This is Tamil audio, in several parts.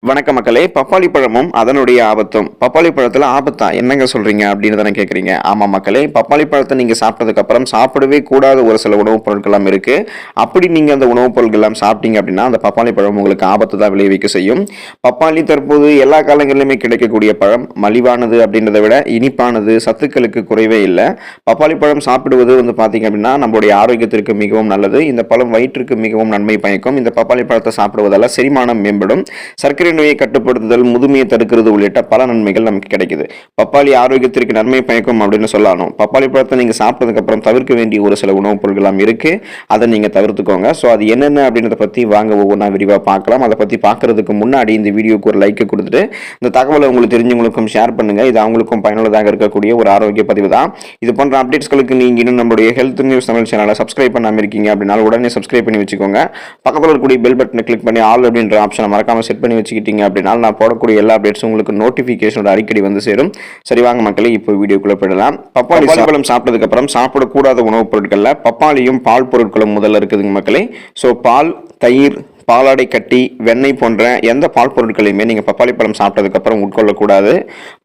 வணக்க மக்களே. பப்பாளி பழமும் அதனுடைய ஆபத்தும். பப்பாளி பழத்துல ஆபத்தா? என்னங்க சொல்றீங்க அப்படின்னு தானே கேட்குறீங்க. ஆமா மக்களே, பப்பாளி பழத்தை நீங்க சாப்பிட்டதுக்கு அப்புறம் சாப்பிடவே கூடாத ஒரு சில உணவுப் பொருட்கள் எல்லாம் இருக்கு. அப்படி நீங்க அந்த உணவுப் பொருட்கள் எல்லாம் சாப்பிட்டீங்க அப்படின்னா அந்த பப்பாளி பழம் உங்களுக்கு ஆபத்து தான் விளைவிக்க செய்யும். பப்பாளி தற்போது எல்லா காலங்களிலுமே கிடைக்கக்கூடிய பழம். மலிவானது அப்படின்றத விட இனிப்பானது, சத்துக்களுக்கு குறைவே இல்லை. பப்பாளி பழம் சாப்பிடுவது பார்த்தீங்க அப்படின்னா நம்மளுடைய ஆரோக்கியத்திற்கு மிகவும் நல்லது. இந்த பழம் வயிற்றுக்கு மிகவும் நன்மை பயக்கும். இந்த பப்பாளி பழத்தை சாப்பிடுவதால செரிமானம் மேம்படும். சர்க்கரை நோயை கட்டுப்படுத்துதல், முதுமையை தடுக்கிறது உள்ளிட்ட பல நன்மைகள் நமக்கு கிடைக்குது. பப்பாளி ஆரோக்கியத்திற்கு நன்மை பயக்கும் அப்படின்னு சொல்லலாம். பப்பாளி பழத்தை நீங்க சாப்பிட்டதுக்கு அப்புறம் தவிர்க்க வேண்டிய ஒரு சில உணவுப் பொருட்கள் இருக்கு. அதை நீங்க தவிர்த்துக்கோங்க. ஸோ அது என்னென்ன அப்படின்றத பத்தி வாங்க ஒவ்வொன்றா விரிவாக பார்க்கலாம். அதை பத்தி பார்க்கறதுக்கு முன்னாடி இந்த வீடியோக்கு ஒரு லைக் கொடுத்துட்டு இந்த தகவலை உங்களுக்கு தெரிஞ்சவங்களுக்கும் ஷேர் பண்ணுங்க. இது அவங்களுக்கும் பயனுள்ளதாக இருக்கக்கூடிய ஒரு ஆரோக்கிய பதிவு தான். இது போன்ற அப்டேட்ஸ்களுக்கு நீங்க இன்னும் நம்மளுடைய ஹெல்த் நியூஸ் தமிழ் சேனலை சப்ஸ்கிரைப் பண்ணாம இருக்கீங்க அப்படின்னா உடனே சப்ஸ்கிரைப் பண்ணி வச்சுக்கோங்க. பக்கத்தில் இருக்கக்கூடிய பெல் பட்டனை கிளிக் பண்ணி ஆல் அப்படின்ற ஆப்ஷனை மறக்காம செட் பண்ணி வச்சுக்கிட்டீங்க அப்படின்னா நான் போடக்கூடிய எல்லா அப்டேட்ஸும் உங்களுக்கு நோட்டிபிகேஷனோட அடிக்கடி வந்து சேரும். சரி வாங்க மக்களே, இப்போ வீடியோக்குள்ள போயிடலாம். பப்பாளி பழம் சாப்பிட்டதுக்கு அப்புறம் சாப்பிடக்கூடாத உணவுப் பொருட்கள்ல பப்பாளியும் பால் பொருட்களும் முதல்ல இருக்குதுங்க மக்களே. ஸோ பால், தயிர், பாலாடை கட்டி, வெண்ணெய் போன்ற எந்த பால் பொருட்களையுமே நீங்கள் பப்பாளி பழம் சாப்பிட்டதுக்கு அப்புறம் உட்கொள்ளக்கூடாது.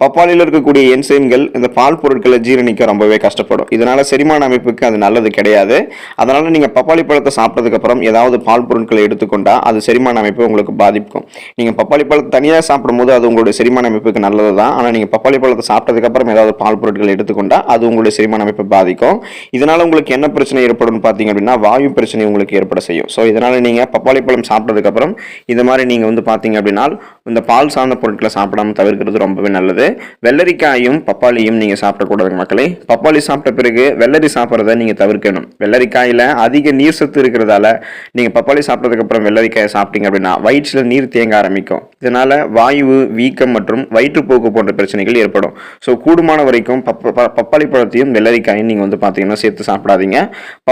பப்பாளியில் இருக்கக்கூடிய என்சைம்கள் இந்த பால் பொருட்களை ஜீரணிக்க ரொம்பவே கஷ்டப்படும். இதனால செரிமான அமைப்புக்கு அது நல்லது கிடையாது. அதனால நீங்கள் பப்பாளி பழத்தை சாப்பிட்டதுக்கு அப்புறம் ஏதாவது பால் பொருட்களை எடுத்துக்கொண்டா அது செரிமான அமைப்பு உங்களுக்கு பாதிக்கும். நீங்கள் பப்பாளி பழத்தை தனியாக சாப்பிடும்போது அது உங்களுடைய செரிமான அமைப்புக்கு நல்லது தான். ஆனால் நீங்கள் பப்பாளி பழத்தை சாப்பிட்டதுக்கு அப்புறம் ஏதாவது பால் பொருட்களை எடுத்துக்கொண்டா அது உங்களுடைய செரிமான அமைப்பை பாதிக்கும். இதனால உங்களுக்கு என்ன பிரச்சனை ஏற்படும் பார்த்தீங்க அப்படின்னா வாயு பிரச்சனை உங்களுக்கு ஏற்பட செய்யும். ஸோ இதனால நீங்கள் பப்பாளி பழம் சாப்பிட்டதுக்கு அப்புறம் இந்த மாதிரி நீங்க பாத்தீங்க அப்படின்னா இந்த பால் சார்ந்த பொருட்களை சாப்பிடாம தவிர்க்கிறது ரொம்பவே நல்லது. வெள்ளரிக்காயும் பப்பாளியும் நீங்க சாப்பிடக்கூடாது மக்களே. பப்பாளி சாப்பிட்ட பிறகு வெள்ளரி சாப்பிட்றத நீங்க தவிர்க்கணும். வெள்ளரிக்காயில அதிக நீர் சத்து இருக்கிறதால நீங்க பப்பாளி சாப்பிட்டதுக்கு அப்புறம் வெள்ளரிக்காயை சாப்பிட்டீங்க அப்படின்னா வயிற்றுல நீர் தேங்க ஆரம்பிக்கும். இதனால வாயு, வீக்கம் மற்றும் வயிற்றுப்போக்கு போன்ற பிரச்சனைகள் ஏற்படும். ஸோ கூடுமான வரைக்கும் பப்பாளி பழத்தையும் வெள்ளரிக்காயும் நீங்க பாத்தீங்கன்னா சேர்த்து சாப்பிடாதீங்க.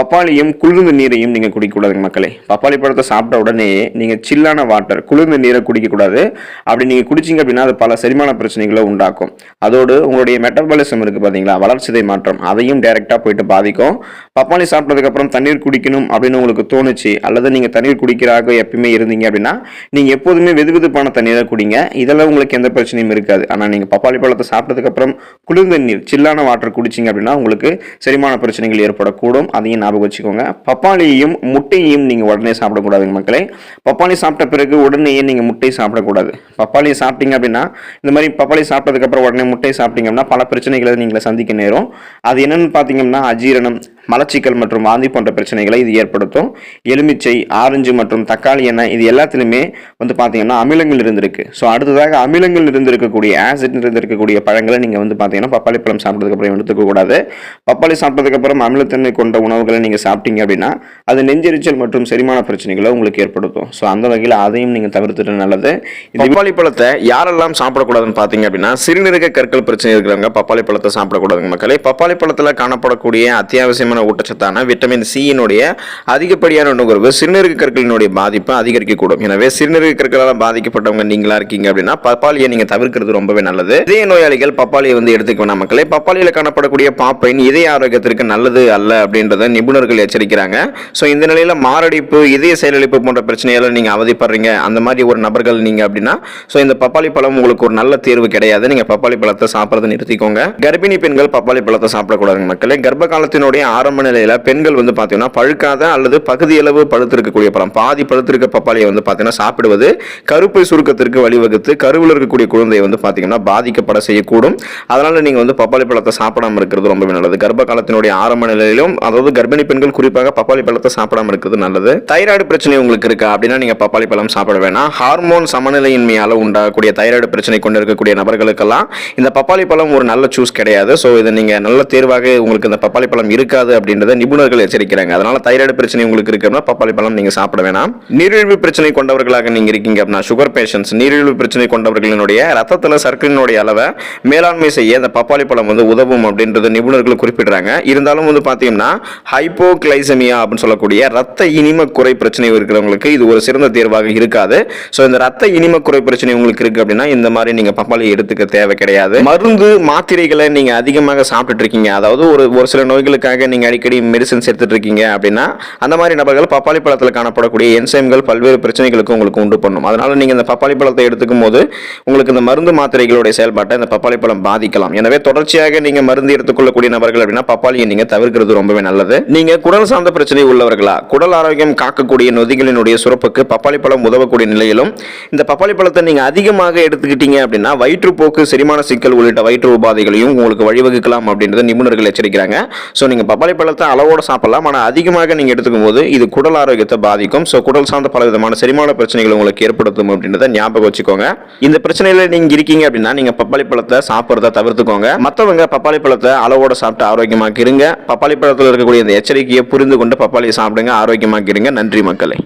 பப்பாளியும் குளிர்ந்த நீரையும் நீங்க குடிக்கக்கூடாதுங்க மக்களே. பப்பாளி பழத்தை சாப்பிட்ட உடனே நீங்க சில்லான வாட்டர், குளிர்ந்த நீரை குடிக்க கூடாது. அப்படி நீங்க குடிச்சீங்க அப்படின்னா அது பல செரிமான பிரச்சனைகளை உண்டாக்கும். அதோடு உங்களுடைய மெட்டபாலிசம் இருக்கு பாத்தீங்களா, வளர்ச்சிதை மாற்றம், அதையும் டைரக்டா போயிட்டு பாதிக்கும். பப்பாளி சாப்பிட்டதுக்கு அப்புறம் தண்ணீர் குடிக்கணும் அப்படின்னு உங்களுக்கு தோணுச்சு, அல்லது நீங்க தண்ணீர் குடிக்கிறாக எப்பயுமே இருந்தீங்க அப்படின்னா நீங்க எப்போதுமே வெதுவெதுப்பான தண்ணீரை குடிங்க. இதெல்லாம் உங்களுக்கு எந்த பிரச்சனையும் இருக்காது. ஆனா நீங்க பப்பாளி பழத்தை சாப்பிட்டதுக்கு அப்புறம் குளிர்ந்த நீர், சில்லான வாட்டர் குடிச்சீங்க அப்படின்னா உங்களுக்கு செரிமான பிரச்சனைகள் ஏற்படக்கூடும். அதையும் ஞாபகம் வச்சுக்கோங்க. பப்பாளியையும் முட்டையையும் நீங்க உடனே சாப்பிடக்கூடாதுங்க மக்களே. பப்பாளி சாப்பிட்ட பிறகு உடனே நீங்க முட்டை சாப்பிடக்கூடாது. பப்பாளி சாப்பிட்டீங்க அப்படின்னா இந்த மாதிரி பப்பாளி சாப்பிட்டதுக்கு அப்புறம் உடனே முட்டை சாப்பிட்டீங்கன்னா பல பிரச்சனைகளை நீங்க சந்திக்க நேரும். அது என்னன்னு பாத்தீங்கன்னா அஜீரணம், மலச்சிக்கல் மற்றும் வாந்தி போன்ற பிரச்சனைகளை இது ஏற்படுத்தும். எலுமிச்சை, ஆரஞ்சு மற்றும் தக்காளி எண்ணெய் இது எல்லாத்திலுமே பாத்தீங்கன்னா அமிலங்கள் இருந்திருக்கு. ஸோ அடுத்ததாக அமிலங்கள் இருந்திருக்கக்கூடிய, ஆசிட் இருந்திருக்கக்கூடிய பழங்களை நீங்க பாத்தீங்கன்னா பப்பாளி பழம் சாப்பிட்டதுக்கு அப்புறம் எடுத்துக்க கூடாது. பப்பாளி சாப்பிட்டதுக்கு அப்புறம் அமிலத்தன்மை கொண்ட உணவுகளை நீங்க சாப்பிட்டீங்க அப்படின்னா அது நெஞ்செரிச்சல் மற்றும் செரிமான பிரச்சனைகளை உங்களுக்கு ஏற்படுத்தும். ஸோ அந்த வகையில் அதையும் நீங்க தவிர்த்துட்டு நல்லது. இந்த பப்பாளி பழத்தை யாரெல்லாம் சாப்பிடக்கூடாதுன்னு பாத்தீங்க அப்படின்னா சிறுநீரக கற்கள் பிரச்சனை இருக்கிறவங்க பப்பாளி பழத்தை சாப்பிடக்கூடாதுங்க மக்களே. பப்பாளி பழத்தில் காணப்படக்கூடிய அத்தியாவசியமான ஊட்டச்சத்தான விட்டமின் சியினுடைய அதிகப்படியான நுகர்வு சிறுநீரக கற்களினுடைய பாதிப்பை அதிகரிக்கக்கூடும். எனவே சிறுநீரக கற்களால் பாதிக்கப்பட்டவங்க நீங்களா இருக்கீங்க அப்படின்னா பப்பாளியை நீங்க தவிர்க்கிறது ரொம்பவே நல்லது. இதய நோயாளிகள் பப்பாளியை எடுத்துக்க வேணாம் மக்களே. பப்பாளியில் காணப்படக்கூடிய பாப்பைன் இதய ஆரோக்கியத்திற்கு நல்லது அல்ல அப்படின்றத நிபுணர்கள் எச்சரிக்கிறாங்க. ஸோ இந்த நிலையில மாரடைப்பு, இதய செயலிழப்பு போன்ற பிரச்சனையால நீங்க அவதிப்படுறீங்க அந்த மாதிரி ஒரு நபர்கள் நீங்க அப்படின்னா ஸோ இந்த பப்பாளி பழம் உங்களுக்கு ஒரு நல்ல தேர்வு கிடையாது. நீங்க பப்பாளி பழத்தை சாப்பிட்றதை நிறுத்திக்கோங்க. கர்ப்பிணி பெண்கள் பப்பாளி பழத்தை சாப்பிடக்கூடாதுங்க மக்களே. கர்ப்ப காலத்தினுடைய ஆரம்ப நிலையில பெண்கள் பாத்தீங்கன்னா பழுக்காத அல்லது பகுதியளவு பழுத்திருக்கக்கூடிய பழம், பாதி பழுத்திருக்க பப்பாளியை பாத்தீங்கன்னா சாப்பிடுவது கருப்பை சுருக்கத்திற்கு வழிவகுத்து கருவில் இருக்கக்கூடிய குழந்தையை பாத்தீங்கன்னா பாதிக்கப்பட செய்யக்கூடும். அதனால நீங்க பப்பாளி பழத்தை சாப்பிடாம இருக்கிறது ரொம்பவே நல்லது. கர்ப்ப காலத்தினுடைய ஆரம்ப நிலையிலும், அதாவது கர்ப்பிணி பெண்கள் குறிப்பாக பப்பாளி பழத்தை சாப்பிடாம இருக்கிறது நல்லது. தைராய்டு பிரச்சனை உங்களுக்கு இருக்கா அப்படின்னா நீங்க பப்பாளி பழம் சாப்பிட வேணாம். ஹார்மோன் சமநிலையின்மையால உண்டாகக்கூடிய தைராய்டு பிரச்சனை கொண்டு இருக்கக்கூடிய நபர்களுக்கெல்லாம் இந்த பப்பாளி பழம் ஒரு நல்ல சூஸ் கிடையாது. ஸோ இதை நீங்க நல்ல தேர்வாக உங்களுக்கு இந்த பப்பாளி பழம் இருக்காது அப்படின்றத நிபுணர்கள் எச்சரிக்கிறாங்க. அதனால தைராய்டு பிரச்சனை உங்களுக்கு இருக்குன்னா பப்பாளி பழம் நீங்க சாப்பிட வேணாம். நீரிழிவு பிரச்சனை கொண்டவர்களாக நீங்க இருக்கீங்க அப்படின்னா, சுகர் பேஷன்ஸ், நீரிழிவு பிரச்சனை கொண்டவர்களினுடைய ரத்தத்துல சர்க்கரையினுடைய அளவை மேலாண்மை செய்ய இந்த பப்பாளி பழம் உதவும் அப்படின்றது நிபுணர்கள் குறிப்பிடுறாங்க. இருந்தாலும் பாத்தீங்கன்னா ஹைப்போகிளைசெமியா அப்படின்னு சொல்லக்கூடிய ரத்த இனிம குறை பிரச்சனை இருக்கிறவங்களுக்கு இது ஒரு சிறந்த தேர்வாக இருக்காது. ஸோ இந்த ரத்த இனிம குறை பிரச்சனை உங்களுக்கு இருக்கு அப்படின்னா இந்த மாதிரி நீங்க பப்பாளி எடுத்துக்க தேவை கிடையாது. மருந்து மாத்திரைகளை நீங்க அதிகமாக சாப்பிட்டு இருக்கீங்க, அதாவது ஒரு சில நோய்களுக்காக நீங்க நீங்கள் அடிக்கடி மெடிசன்ஸ் எடுத்துகிட்டு இருக்கீங்க அப்படின்னா அந்த மாதிரி நபர்கள் பப்பாளி பழத்தில் காணப்படக்கூடிய என்சைம்கள் பல்வேறு பிரச்சனைகளுக்கு உங்களுக்கு உண்டு பண்ணும். அதனால் நீங்கள் இந்த பப்பாளி பழத்தை எடுத்துக்கும் போது உங்களுக்கு இந்த மருந்து மாத்திரைகளுடைய செயல்பாட்டை இந்த பப்பாளி பழம் பாதிக்கலாம். எனவே தொடர்ச்சியாக நீங்கள் மருந்து எடுத்துக்கொள்ளக்கூடிய நபர்கள் அப்படின்னா பப்பாளியை நீங்கள் தவிர்க்கிறது ரொம்பவே நல்லது. நீங்கள் குடல் சார்ந்த பிரச்சனை உள்ளவர்களா, குடல் ஆரோக்கியம் காக்கக்கூடிய நொதிகளினுடைய சுரப்புக்கு பப்பாளி பழம் உதவக்கூடிய நிலையிலும் இந்த பப்பாளி பழத்தை நீங்கள் அதிகமாக எடுத்துக்கிட்டீங்க அப்படின்னா வயிற்றுப்போக்கு, செரிமான சிக்கல் உள்ளிட்ட வயிற்று உபாதைகளையும் உங்களுக்கு வழிவகுக்கலாம் அப்படின்றத நிபுணர்கள் எச்சரிக்கிறாங்க. ஸோ நீங்கள் பப்பாளி பழத்தை அளவோடு சாப்பிடலாம், ஆனால் அதிகமாக நீங்கள் எடுத்துக்கும் போது இது குடல் ஆரோக்கியத்தை பாதிக்கும். ஸோ குடல் சார்ந்த பல விதமான செரிமான பிரச்சனைகள் உங்களுக்கு ஏற்படுத்தும் அப்படின்றத ஞாபகம் வச்சுக்கோங்க. இந்த பிரச்சனையில நீங்கள் இருக்கீங்க அப்படின்னா நீங்கள் பப்பாளி பழத்தை சாப்பிட்றத தவிர்த்துக்கோங்க. மற்றவங்க பப்பாளி பழத்தை அளவோடு சாப்பிட்டு ஆரோக்கியமாக இருங்க. பப்பாளி பழத்தில் இருக்கக்கூடிய இந்த எச்சரிக்கையை புரிந்து கொண்டு பப்பாளியை சாப்பிடுங்க, ஆரோக்கியமாக இருங்க. நன்றி மக்களே.